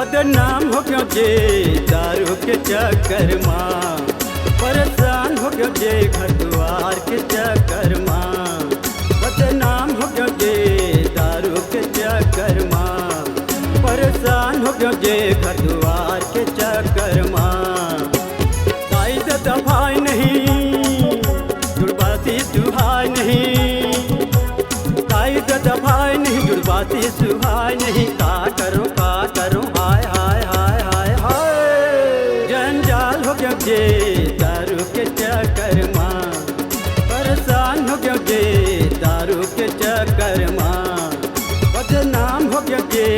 बदनाम हो गयो जे दारू के चक्कर माँ, परेशान हो गयो जे घर द्वार के चक्कर माँ। बदनाम हो गयो जे दारू के चक्कर माँ, परेशान हो गयो जे घर द्वार के चक्कर माँ। ताई दादा भाई नहीं जुड़बाती सुहाय नहीं, ताई दादा भाई नहीं जुड़बाती सुहाय नहीं। का करो हाय हाय हाय हाय हाय। जंजाल हो गया जे दारू के चक्कर माँ, परेशान हो गया जे दारू के चक्कर माँ। बदनाम हो गया जे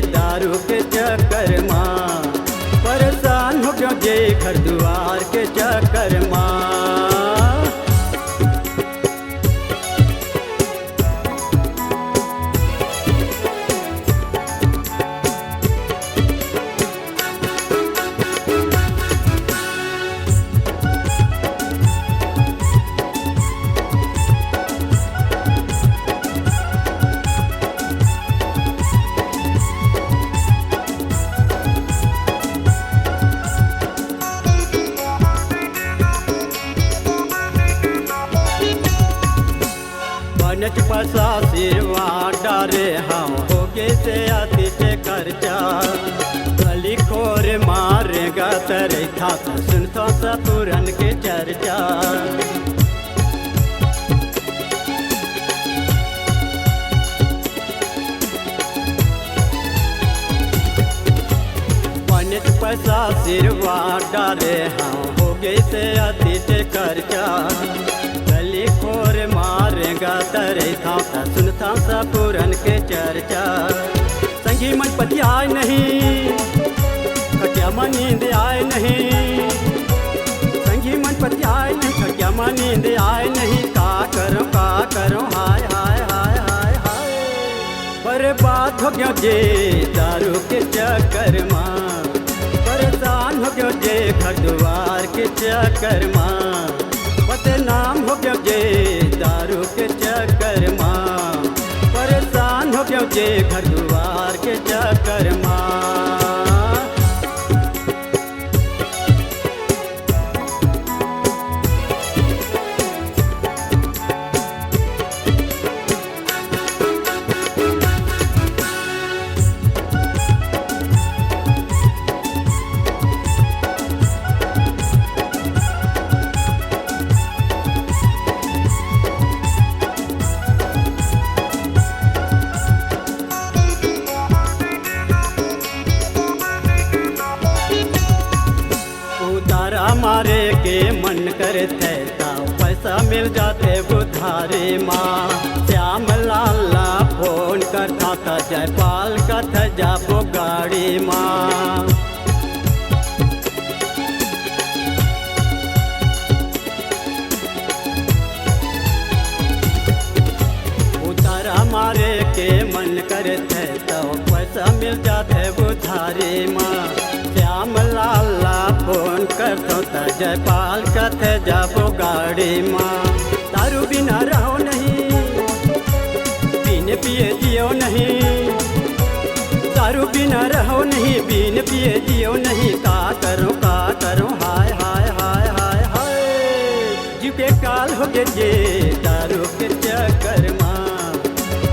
दारू के चक्कर माँ, परेशान हो गया जे घर द्वार के चक्कर माँ। बनच पसा सिरवा डारे हम होगे से आती से खर्चा। गली खोर मारेगा तेरे था सुनता सा पुरन के चर्चा। बनच पसा सिरवा डारे हम होगे से आती से खर्चा। गली खोर मारेगा तेरे था सुनता सा पुरन के चर्चा। संगी मन पति आए नहीं, खटिया मन नींद आए नहीं। संगी मन पति आए नहीं, खटिया मन नींद आए नहीं। का करो हाय हाय हाय हाय हाय। बर्बाद हो गया जे दारू के चक्कर माँ, परेशान हो गया जे घर द्वार के चक्कर माँ। बदनाम हो गया जे दारू के चक्कर माँ, परेशान हो गया जे घर द्वार के चक्कर माँ। मारे के मन करे थे पैसा मिल जाते उधारे माँ। श्याम लाला फोन करता था जयपाल का था जाबो गाड़ी माँ। उतारा मारे के मन करे थे तो पैसा मिल जाते उधारे माँ। श्याम लाला फोन करता था जयपाल का थे जाबो गाड़ी माँ। दारू बिना रहो नहीं, पीने पिए जियो नहीं। दारू बिना रहो नहीं, पीने पिए जियो नहीं। का करो हाय हाय हाय हाय हाय। जीव के काल हो गए जे दारू के चक्कर माँ,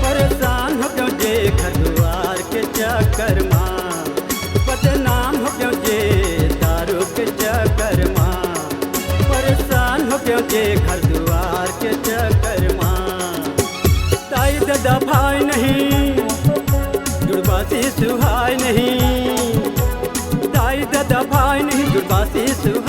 परेशान हो गए जे घर द्वार के चक्कर माँ। बदनाम हो गयो जे दारू के चक्कर माँ, परेशान हो गयो जे घर द्वार के चक्कर माँ। ताई दादा भाई नहीं जुड़बाती सुहाय नहीं, ताई दादा भाई नहीं जुड़बाती सुहाय।